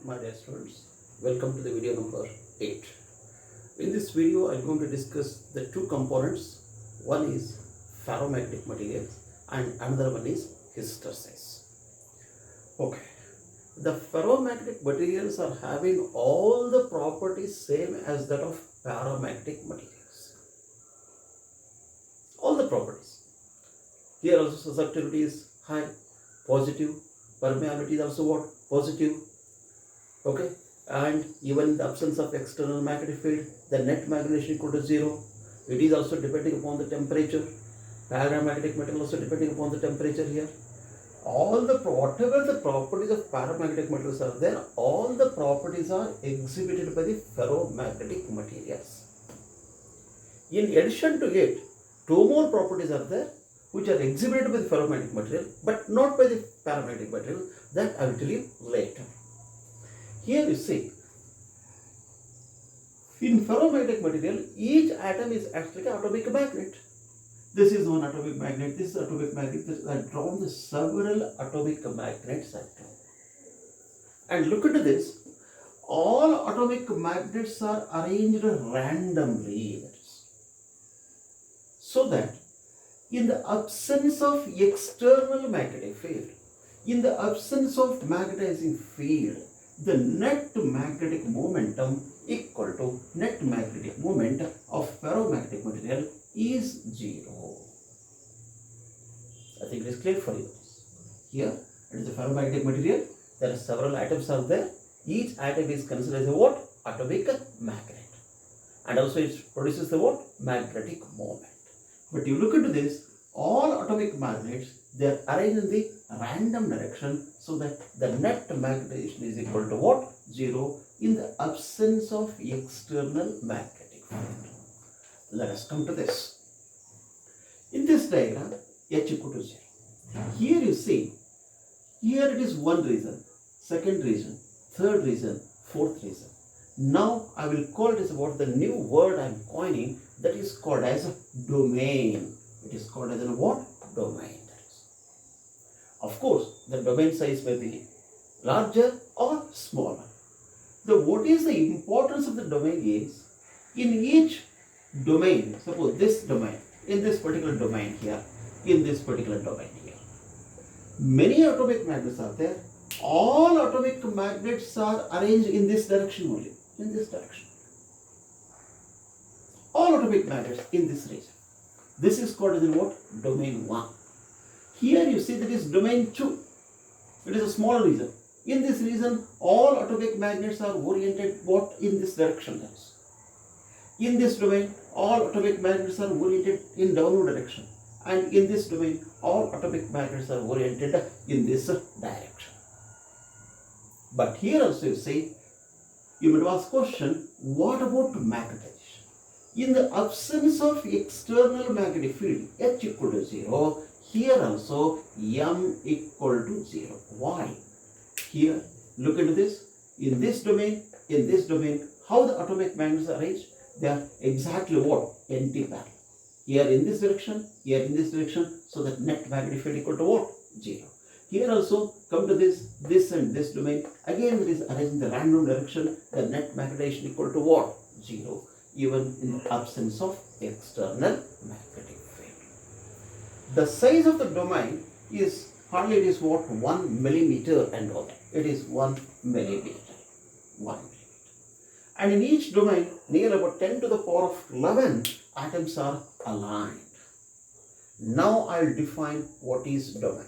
My dear students, welcome to the video number 8. In this video, I am going to discuss the two components. One is ferromagnetic materials and another one is hystersis. Okay, the ferromagnetic materials are having all the properties same as that of paramagnetic materials. All the properties. Here also susceptibility is high, positive. Permeability is also what? Positive. Okay, and even in the absence of external magnetic field, the net magnetic equal to 0. It is also depending upon the temperature. Paramagnetic metal also depending upon the temperature here. Whatever the properties of paramagnetic metals are there, all the properties are exhibited by the ferromagnetic materials. In addition to it, two more properties are there which are exhibited by the ferromagnetic material but not by the paramagnetic material. That I will tell you later. Here you see, in ferromagnetic material, each atom is actually an atomic magnet. This is one atomic magnet, this is atomic magnet. I have drawn the several atomic magnets I have drawn. And look at this, all atomic magnets are arranged randomly. So that in the absence of external magnetic field, in the absence of magnetizing field, the net magnetic momentum equal to net magnetic moment of ferromagnetic material is 0. I think it is clear for you. Here, it is a ferromagnetic material. There are several atoms are there. Each atom is considered as a what? Atomic magnet. And also it produces the what? Magnetic moment. But you look into this, all atomic magnets, they are arranged in the random direction so that the net magnetization is equal to what? 0 in the absence of external magnetic field. Let us come to this. In this diagram, H equal to 0. Here you see, here it is one region, second region, third region, fourth region. Now I will call it as about the new word I am coining, that is called as domain. It is called as a what? Domain. Of course, the domain size may be larger or smaller. What is the importance of the domain is, in each domain, suppose this domain, in this particular domain here, in this particular domain here, many atomic magnets are there. All atomic magnets are arranged in this direction only, in this direction. All atomic magnets in this region. This is called as what? Domain 1. Here you see that is domain 2. It is a small region. In this region, all atomic magnets are oriented what? In this direction. In this domain, all atomic magnets are oriented in downward direction. And in this domain, all atomic magnets are oriented in this direction. But here also you see, you might ask question, what about magnetization? In the absence of external magnetic field, H equal to 0, here also M equal to 0. Why? Here, look into this. In this domain, how the atomic magnets are arranged? They are exactly what? Anti-parallel. Here in this direction, here in this direction, so that net magnetic field equal to what? 0. Here also, come to this and this domain, again it is arranged in the random direction, the net magnetization equal to what? 0, even in the absence of external magnetic field. The size of the domain is hardly, it is what? 1 millimeter and all that. It is 1 millimeter. 1 millimeter. And in each domain, near about 10 to the power of 11 atoms are aligned. Now I will define what is domain.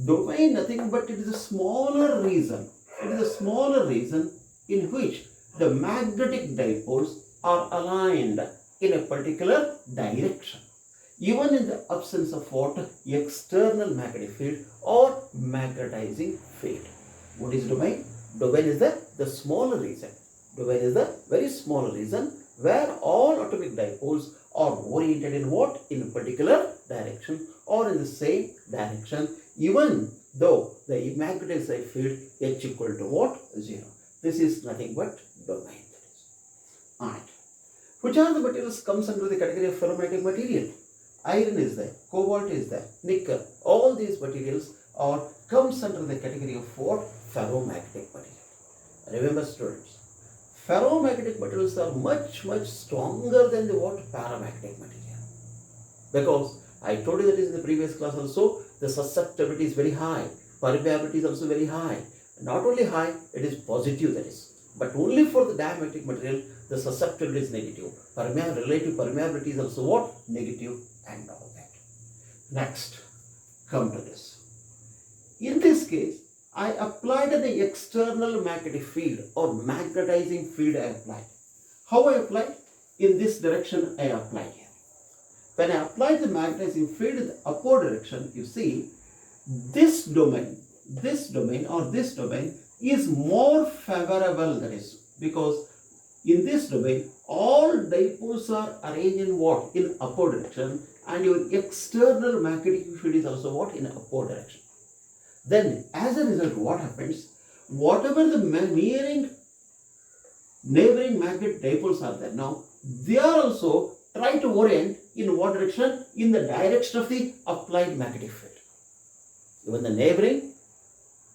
Domain nothing but it is a smaller region. It is a smaller region in which the magnetic dipoles are aligned in a particular direction, even in the absence of what? External magnetic field or magnetizing field. What is domain? Domain is the smaller region. Domain is the very small region where all atomic dipoles are oriented in what? In a particular direction or in the same direction, even though the magnetizing field H equal to what? 0. This is nothing but domain. Alright. Which are the materials comes under the category of ferromagnetic material? Iron is there, cobalt is there, nickel. All these materials are comes under the category of what? Ferromagnetic material. Remember students, ferromagnetic materials are much stronger than the what? Paramagnetic material. Because I told you that in the previous class also, the susceptibility is very high, permeability is also very high. Not only high, it is positive, that is. But only for the diamagnetic material, the susceptibility is negative. Relative permeability is also what? Negative and all that. Next, come to this. In this case, I applied the external magnetic field or magnetizing field I applied. How I applied? In this direction I applied here. When I apply the magnetizing field in the upward direction, you see, this domain is more favorable, that is, because in this domain, all dipoles are arranged in what? In upward direction, and your external magnetic field is also what? In upward direction. Then, as a result, what happens? Whatever the neighboring magnet dipoles are there now, they are also try to orient in what direction? In the direction of the applied magnetic field. Even the neighboring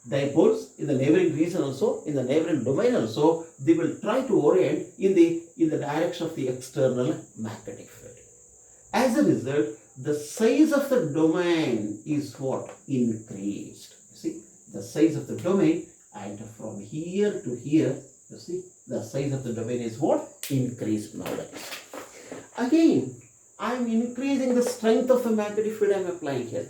dipoles in the neighboring region also, in the neighboring domain also, they will try to orient in the direction of the external magnetic field. As a result, the size of the domain is what? Increased. You see, the size of the domain, and from here to here, you see, the size of the domain is what? Increased now, that is. Again, I am increasing the strength of the magnetic field I am applying here.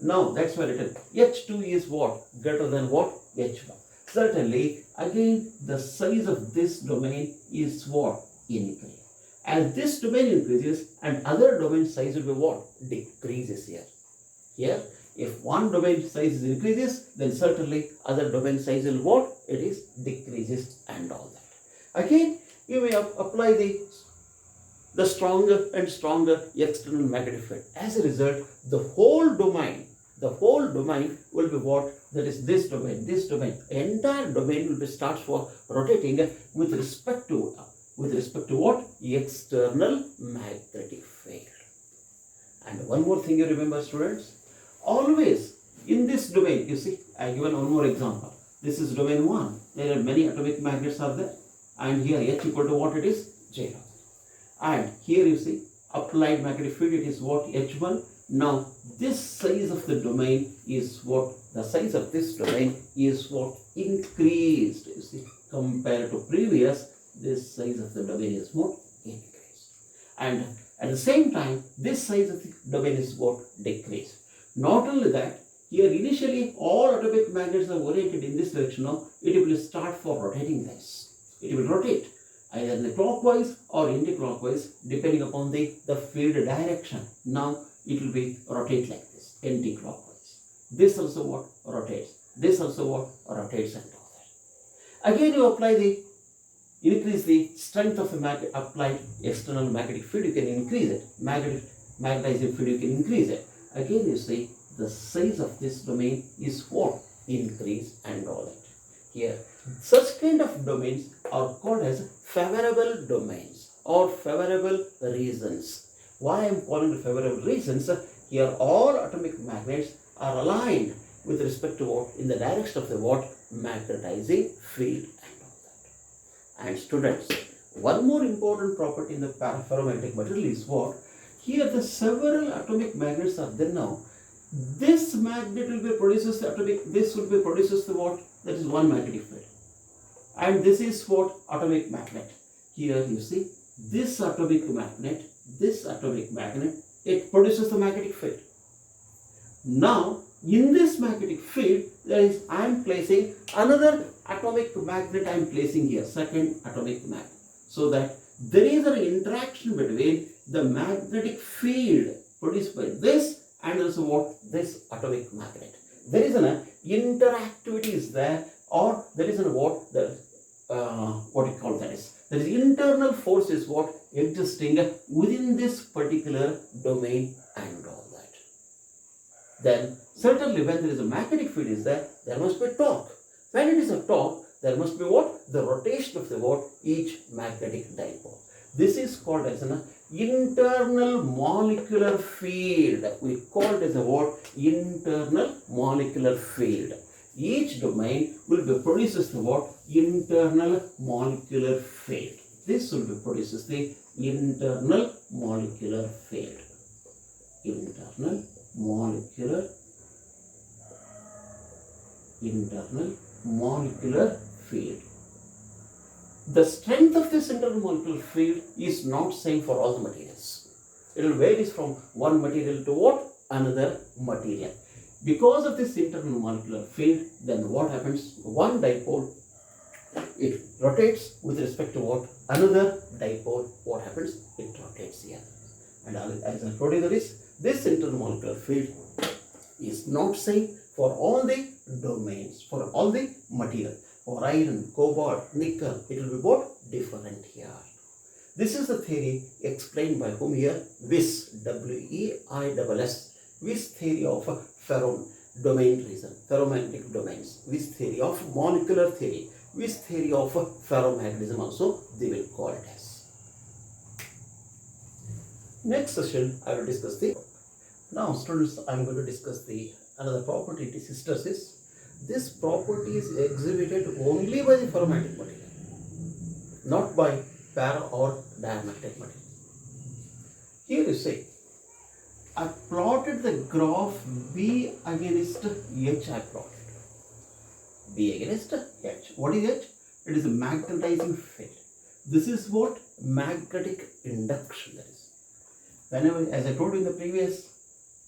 Now, that's why written H2 is what? Greater than what? H1. Certainly, again, the size of this domain is what? Increased. As this domain increases, and other domain size will be what? Decreases here. Here, if one domain size increases, then certainly other domain size will what? It is decreases and all that. Again, you may apply the stronger and stronger external magnetic field. As a result, the whole domain will be what? That is this domain. Entire domain will be starts for rotating with respect to what? External magnetic field. And one more thing you remember, students, always in this domain, you see, I given one more example. This is domain 1. There are many atomic magnets are there, and here H equal to what? It is 0. And here you see, applied magnetic field, it is what? H1. Now, this size of the domain is what? The size of this domain is what? Increased. You see, compared to previous, this size of the domain is what? Increased. And at the same time, this size of the domain is what? Decreased. Not only that, here initially all atomic magnets are oriented in this direction. Now, it will start for rotating this. It will rotate either in the clockwise or anti-clockwise, depending upon the field direction. Now, it will be rotate like this, anti-clockwise. This also what? Rotates. This also what? Rotates and all that. Again, you increase the strength of the applied external magnetic field, you can increase it. Magnetizing field, you can increase it. Again, you see, the size of this domain is what? Increase and all that. Here, such kind of domains are called as favorable domains or favorable regions. Why I am calling it favorable regions? Here, all atomic magnets are aligned with respect to what? In the direction of the what? Magnetizing field and all that. And students, one more important property in the ferromagnetic material is what? Here, the several atomic magnets are there now. This magnet will be produces the this will be produces the what? That is one magnetic field. And this is what? Atomic magnet. Here you see, this atomic magnet, it produces the magnetic field. Now, in this magnetic field, I am placing another atomic magnet I am placing here, second atomic magnet. So that there is an interaction between the magnetic field produced by this and also what? This atomic magnet. There is an interactivity is there, or there is an what? What you call that is? There is internal force is what? Existing within this particular domain and all that. Then certainly when there is a magnetic field is there, there must be torque. When it is a torque, there must be what? The rotation of the what? Each magnetic dipole. This is called as an internal molecular field. We call it as a what? Internal molecular field. each domain will be produces the what? Internal molecular field. This will be produces the internal molecular field. Internal molecular field. The strength of this internal molecular field is not same for all the materials. It will vary from one material to what? Another material. Because of this internal molecular field, then what happens? One dipole, it rotates with respect to what? Another dipole, what happens? It rotates here. And as I told you, this internal molecular field is not same for all the domains, for all the material. For iron, cobalt, nickel, it will be both different here. This is the theory explained by whom here? Weiss, W-E-I-S-S. Weiss theory of ferromagnetic domains. Weiss theory of molecular theory. Weiss theory of ferromagnetism also they will call it as. Next session I will discuss the. Now students, I am going to discuss another property, it is hystersis. This property is exhibited only by the ferromagnetic material, not by para or diamagnetic material. Here you see, I plotted the graph B against H. I plotted B against H. What is H? It is a magnetizing field. This is what? Magnetic induction. That is, whenever, as I told you in the previous,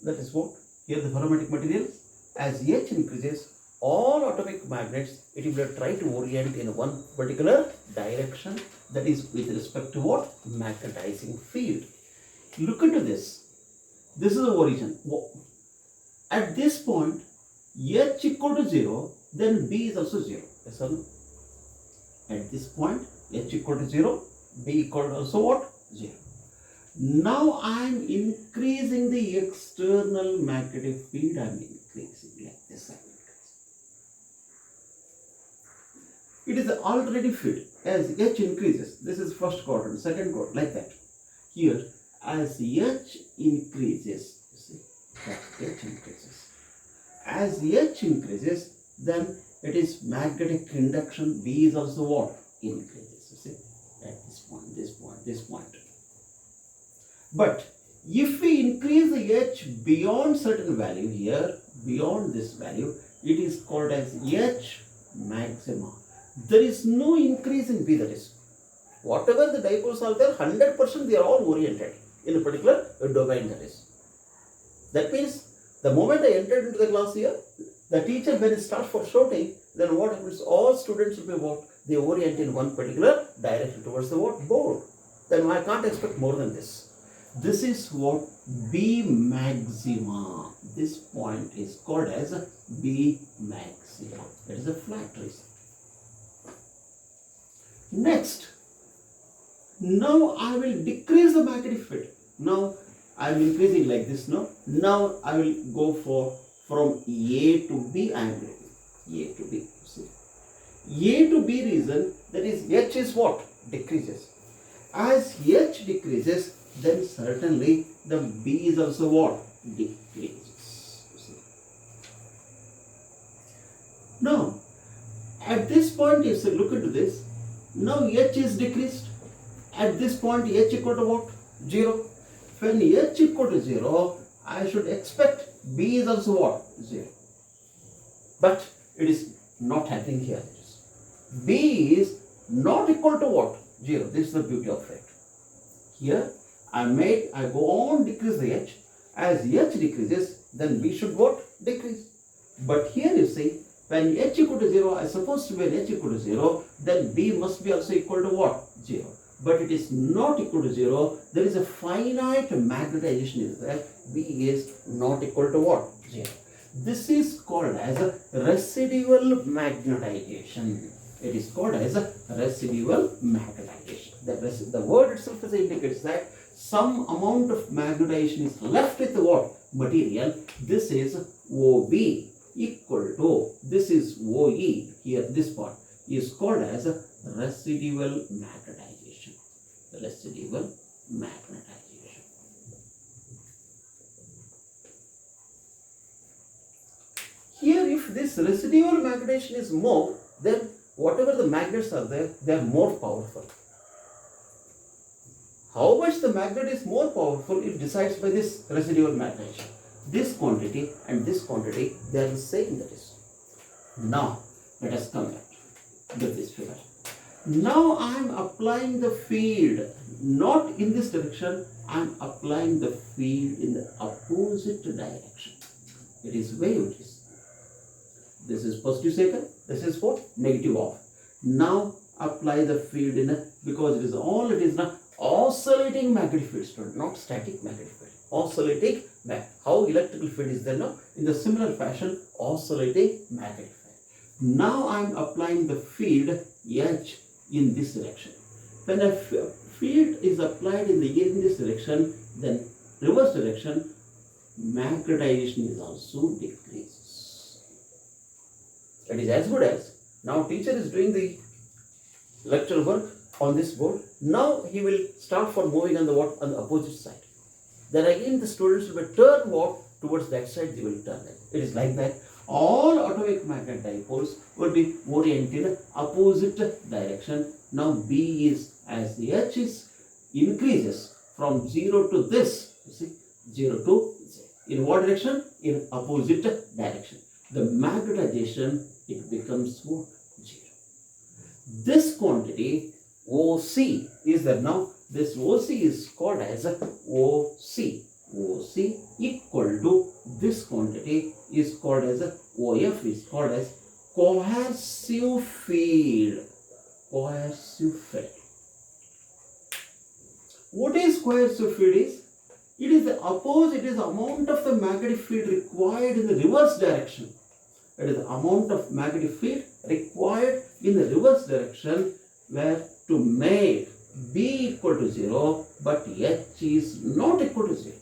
that is what? Here the ferromagnetic materials, as H increases, all atomic magnets, it will try to orient in one particular direction, that is with respect to what? Magnetizing field. Look into this. This is the origin. At this point, H equal to 0, then B is also 0. Yes or no? At this point, H equal to 0, B equal to also what? 0. Now I am increasing the external magnetic field. I am increasing like this. It is an alternating field. As H increases, this is first quadrant, second quadrant, like that. Here, as H increases, you see, that H increases. As H increases, then it is magnetic induction. B is also what? Increases, you see, at this point, this point, this point. But if we increase the H beyond certain value here, beyond this value, it is called as H maxima. There is no increase in B, that is, whatever the dipoles are there, 100% they are all oriented in a particular domain, that is. That means, the moment I entered into the class here, the teacher, when it starts for shouting, then what happens? All students will be what? They orient in one particular direction towards the what? Board. Then I can't expect more than this. This is what? B maxima. This point is called as B maxima. That is a flat trace. Next, now I will decrease the magnetic field. Now I am increasing like this. Now I will go from A to B. I am going A to B. See, A to B reason, that is H is what? Decreases. As H decreases, then certainly the B is also what? Decreases. See. Now, at this point, if you look into this, now H is decreased. At this point, H equal to what? 0. When H equal to 0, I should expect B is also what? 0. But it is not happening here. B is not equal to what? 0. This is the beauty of it. Here, I go on decrease the H. As H decreases, then B should what? Decrease. But here you see, when H equal to 0, I suppose to be when H equal to 0, then B must be also equal to what? 0. But it is not equal to 0. There is a finite magnetization is there. B is not equal to what? 0. This is called as a residual magnetization. It is called as a residual magnetization. The word itself indicates that some amount of magnetization is left with the what? Material. This is OB equal to, this is OE, here this part is called as a residual magnetization. Residual magnetization. Here, if this residual magnetization is more, then whatever the magnets are there, they are more powerful. How much the magnet is more powerful, it decides by this residual magnetization. This quantity and this quantity, they are the same, that is. Now, let us come back to this figure. Now I am applying the field, not in this direction, I am applying the field in the opposite direction. It is wave. This is positive cycle, this is what? Negative off. Now apply the field in a, because it is not oscillating magnetic field, student, not static magnetic field. Oscillating magnetic. How electrical field is there now? In the similar fashion, oscillating magnetic field. Now I am applying the field H in this direction. When a field is applied in this direction, then reverse direction, magnetization is also decreases. That is as good as, now teacher is doing the lecture work on this board. Now he will start for moving on the what? On the opposite side. Then again the students will turn what? Towards that side they will turn it. It is like that. All atomic magnet dipoles will be oriented in opposite direction. Now B is, as the H is increases from 0 to this, you see, 0 to 0. In what direction? In opposite direction. The magnetization, it becomes what? 0. This quantity OC is there now. This OC is called as OC. OC equal to this quantity is called as OF, is called as coercive field. Coercive field. What is coercive field is? It is the opposite, it is the amount of the magnetic field required in the reverse direction. It is the amount of magnetic field required in the reverse direction, where to make B equal to 0, but H is not equal to 0.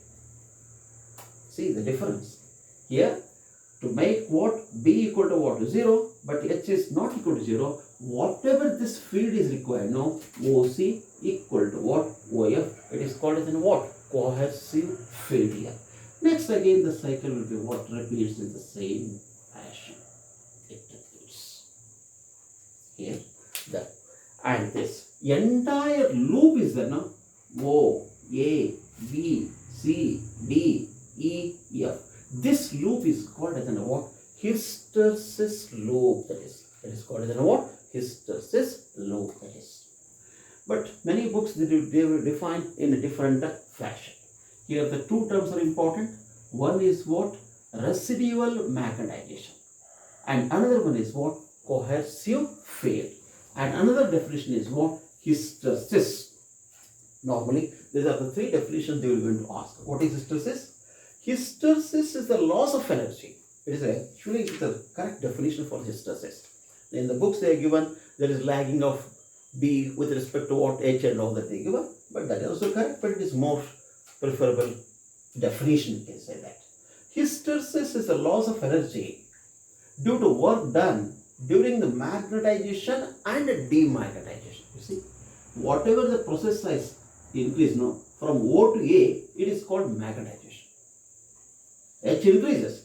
See the difference. Here, to make what? B equal to what? 0, but H is not equal to 0. Whatever this field is required, no, OC equal to what? OF. It is called as in what? Coercive field here. Next again the cycle will be what? Repeats in the same fashion. It repeats. Here, that. And this entire loop is there now. O, A, B, C, D, E, F. This loop is called as an what? Hystersis loop, that is. It is called as an what? Hystersis loop, that is. But many books they will define in a different fashion. Here the two terms are important. One is what? Residual magnetization. And another one is what? Coercive field. And another definition is what? Hystersis. Normally, these are the three definitions they will going to ask. What is hystersis? Hystersis is the loss of energy. It is actually the correct definition for hystersis. In the books they are given, there is lagging of B with respect to what? H and all that they give given. But that is also correct, but it is more preferable definition, you can say that. Hystersis is the loss of energy due to work done during the magnetization and demagnetization. You see, whatever the process size increase now, from O to A, it is called magnetization. H increases.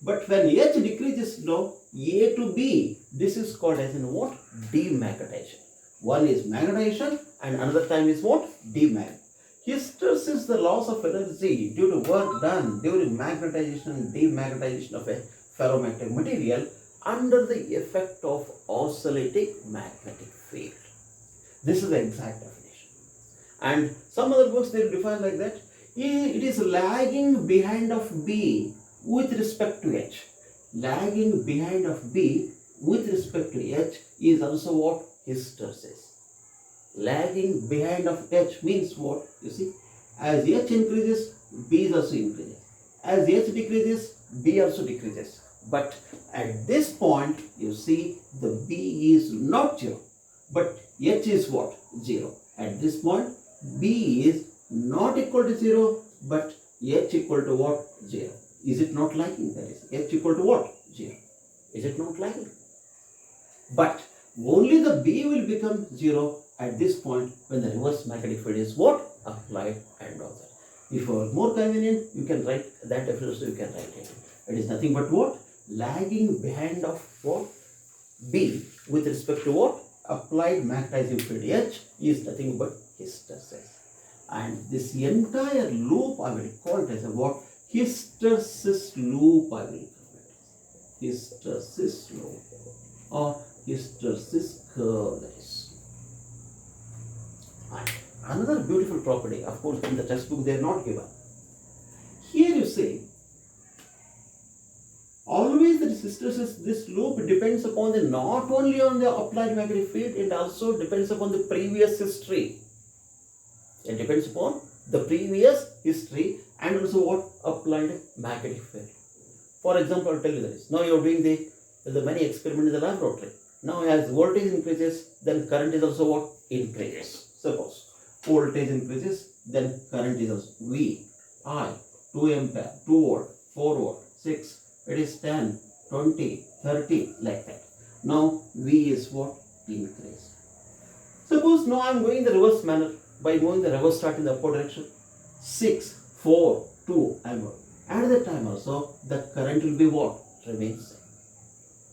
But when H decreases now, A to B, this is called as in what? Demagnetization. One is magnetization and another time is what? Demagnetization. Hystersis is the loss of energy due to work done during magnetization and demagnetization of a ferromagnetic material under the effect of oscillating magnetic field. This is the exact definition. And some other books they define like that. It is lagging behind of B with respect to H. Lagging behind of B with respect to H is also what? Hystersis. Lagging behind of H means what? You see, as H increases, B is also increases. As H decreases, B also decreases. But at this point, you see, the B is not 0, but H is what? 0. At this point, B is not equal to 0, but H equal to what? 0. Is it not lagging? That is, H equal to what? 0. Is it not lagging? But only the B will become 0 at this point when the reverse magnetic field is what? Applied and all that. If you are more convenient, you can write that definition, you can write it. It is nothing but what? lagging behind of what? B with respect to what? Applied magnetizing field H is nothing but hysteresis. And this entire loop I will call it as a what? Hysteresis loop I will call it. Hysteresis loop or hysteresis curve, that is. And another beautiful property, of course in the textbook they are not given. Here you say, always the hysteresis, this loop depends upon the not only on the applied magnetic field, it also depends upon the previous history. It depends upon the previous history and also what? Applied magnetic field. For example, I will tell you this. Now you are doing the many experiments in the laboratory. Now as voltage increases, then current is also what? Increases. Suppose voltage increases, then current is also V, I, 2 ampere, 2 volt, 4 volt, 6, it is 10, 20, 30, like that. Now V is what? Increase. Suppose now I am going the reverse manner by moving the reverse start in the upward direction. 6, 4, 2, I am going. At that time also, the current will be what? Remains same.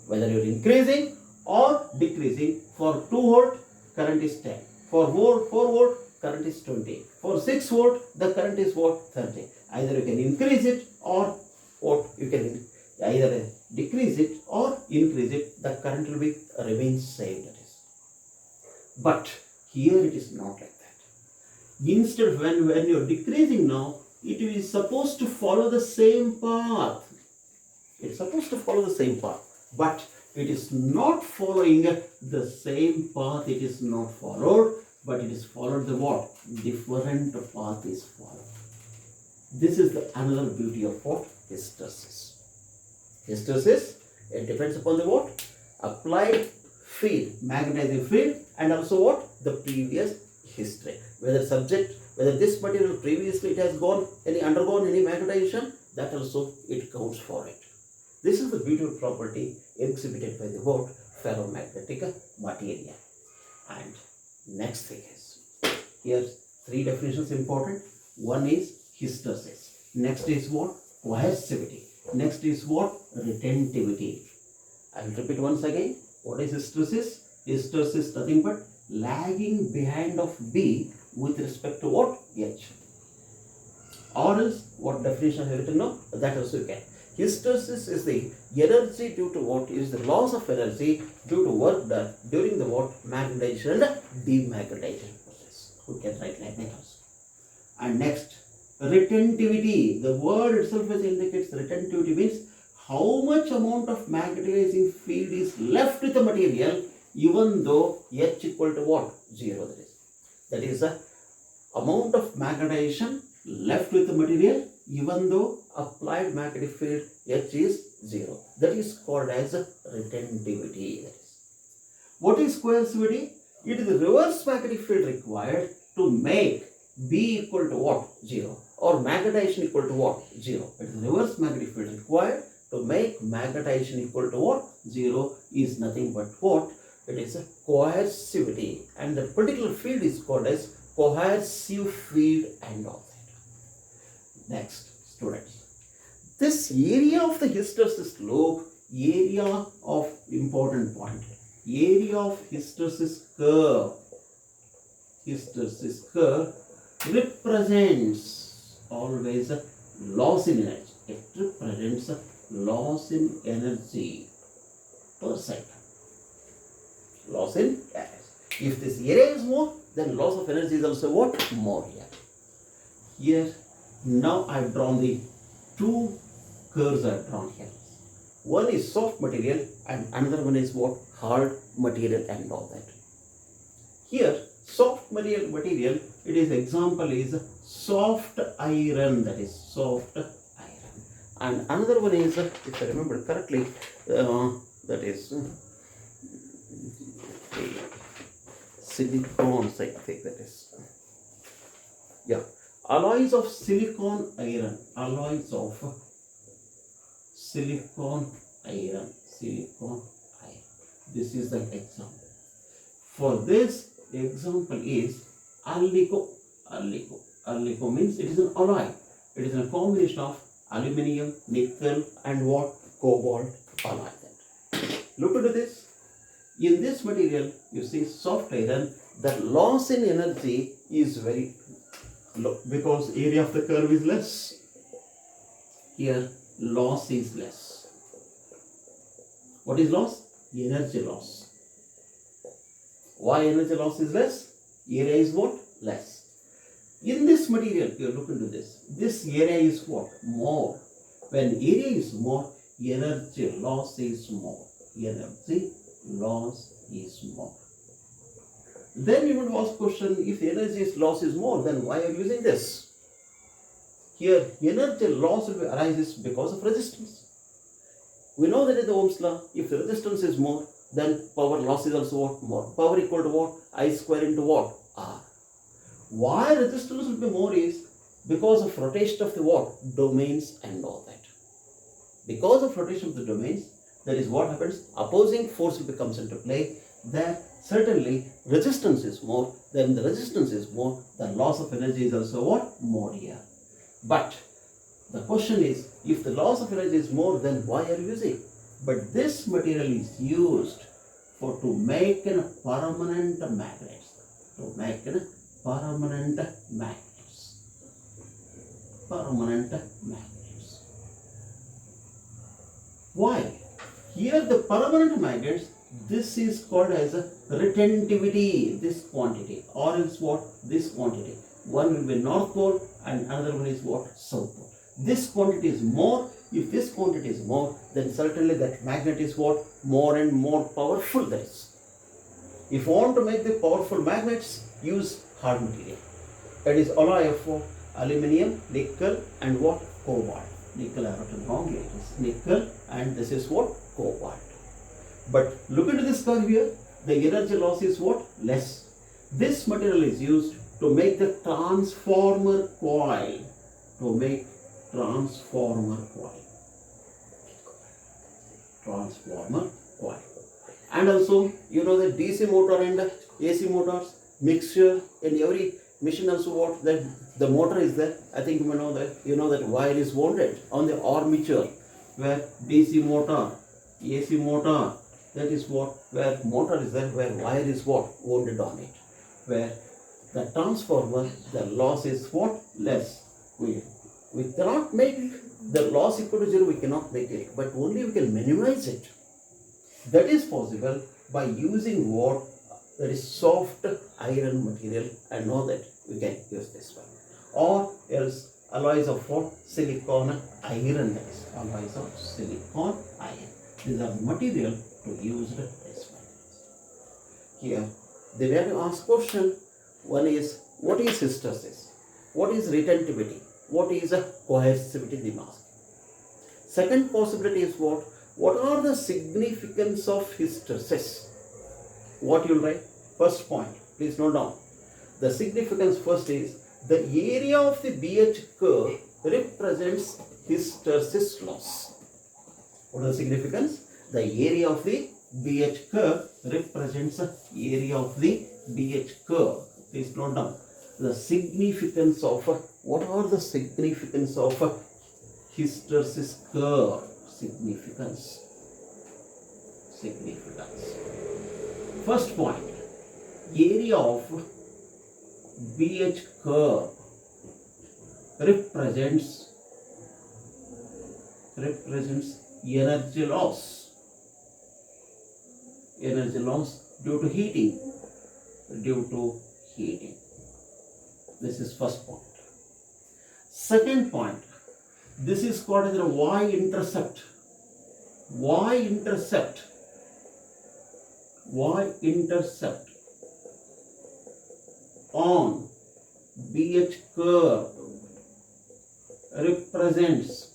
Whether you are increasing or decreasing, for 2 volt, current is 10. For 4 volt, current is 20. For 6 volt, the current is what? 30. Either you can increase it or what? You can either decrease it or increase it, the current will be remain same, that is. But here it is not like that. Instead, when you are decreasing now, it is supposed to follow the same path. It's supposed to follow the same path, but it is not following the same path. It is not followed, but it is followed the what? Different path is followed. This is the another beauty of what? Hysteresis. Hysteresis, it depends upon the what? Applied field, magnetizing field, and also what? The previous history. Whether this material previously it has undergone any magnetization, that also it counts for it. This is the beautiful property exhibited by the what? Ferromagnetic material. And next thing is, here 3 definitions important. One is hysteresis. Next is what? Coercivity. Next is what? Retentivity. I will repeat once again. What is hysteresis? Hysteresis is nothing but lagging behind of B with respect to what? H. Or else, what definition I have written now? That also you can. Hysteresis is the energy due to what? Is the loss of energy due to work done during the what? Magnetization and demagnetization process. We can write like that also. And next, retentivity. The word itself indicates retentivity means how much amount of magnetizing field is left with the material even though H equal to what? 0. That is the amount of magnetization left with the material even though applied magnetic field H is 0. That is called as retentivity. That is. What is coercivity? It is the reverse magnetic field required to make B equal to what? 0. Or magnetization equal to what? 0. It is the reverse magnetic field required to make magnetization equal to what? 0 is nothing but what? It is a coercivity, and the particular field is called as coercive field and all that. Next, students, this area of the hysteresis loop, area of important point, area of hysteresis curve represents always a loss in energy. It represents a loss in energy per second. Loss in energy. If this area is more, then loss of energy is also what? More here. Here, now I have drawn the 2 curves I have drawn here. One is soft material and another one is what? Hard material and all that. Here, soft material, it is example is soft iron, that is soft iron. And another one is, if I remember correctly, that is silicones, I think that is. Yeah, alloys of silicon iron, alloys of silicon iron. This is the example. For this example is allico. Allico means it is an alloy. It is a combination of aluminium, nickel and what? Cobalt alloy that. Look into this. In this material, you see soft iron, the loss in energy is very low because area of the curve is less. Here, loss is less. What is loss? Energy loss. Why energy loss is less? Area is what? Less. In this material, you look into this. This area is what? More. When area is more, energy loss is more. Energy loss is more. Then you would ask question, if energy loss is more, then why are you using this? Here, energy loss will arises because of resistance. We know that in the Ohm's law, if the resistance is more, then power loss is also what? More. Power equal to what? I square into what? R. Why resistance will be more is because of rotation of the what? Domains and all that. Because of rotation of the domains, that is what happens. Opposing force comes into play. There certainly resistance is more. Then the resistance is more. The loss of energy is also what? More here. But the question is, if the loss of energy is more, then why are you using? But this material is used to make a permanent magnets. To make a permanent magnets. Permanent magnets. Why? Here the permanent magnets, this is called as a retentivity, this quantity, or else what? This quantity. One will be north pole and another one is what? South pole. This quantity is more. If this quantity is more, then certainly that magnet is what? More and more powerful there is. If you want to make the powerful magnets, use hard material. That is alloy of what? Aluminium, nickel and what? Cobalt. Nickel I wrote it wrongly. It is nickel and this is what? Cobalt. But look into this curve here. The energy loss is what? Less. This material is used to make the transformer coil. To make transformer coil. Transformer coil. And also, you know the DC motor and AC motors, mixture in every machine also what? That the motor is there. I think you know that wire is wounded on the armature where DC motor, AC motor, that is what? Where motor is there, where wire is what? Wounded on it. Where the transformer, the loss is what? Less. We cannot make the loss equal to 0, we cannot make it, but only we can minimize it. That is possible by using what? That is soft iron material, and know that we can use this one. Or else alloys of what? Silicon iron, that is alloys of silicon iron. These are material to use this one. Here, they were to ask question. One is, what is hystersis? What is retentivity? What is a coercivity? The mask. Second possibility is what? What are the significance of hystersis? What you will write? First point, please note down. The significance first is the area of the BH curve represents hystersis loss. What is the significance? The area of the BH curve represents the area of the BH curve. Please note down. The significance of, what are the significance of hystersis curve? Significance. First point, area of BH curve represents energy loss. Energy loss due to heating. This is first point. Second point, this is called as a y-intercept. Y-intercept on BH curve represents,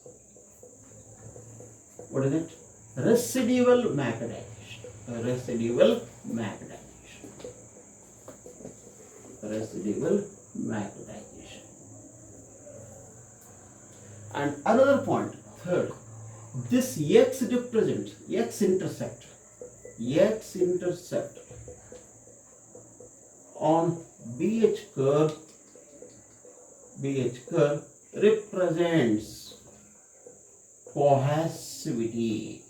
what is it? Residual magnetization. Residual magnetization. And another point, third, this x-intercept on BH curve represents coercivity.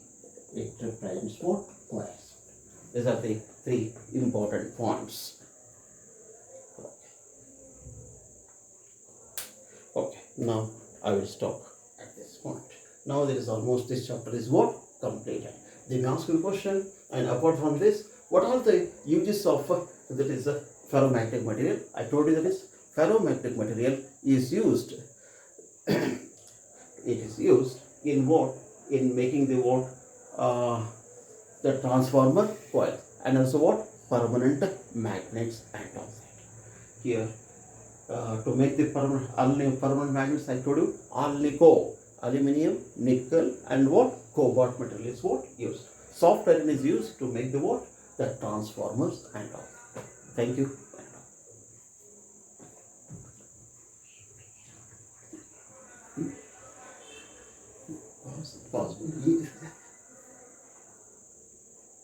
it represents what? Coils. These are the three important points. Okay, now I will stop at this point. Now there is almost, this chapter is what? Completed. They may ask you a question, and apart from this, what are the uses of that is a ferromagnetic material? I told you that is ferromagnetic material is used. It is used in what? In making the what? The transformer coil, and also what? Permanent magnets and all that. Here, to make the permanent magnets, I told you alnico, aluminium, nickel, and what? Cobalt material is what? Used. Soft iron is used to make the what? The transformers and all. Thank you. Pause.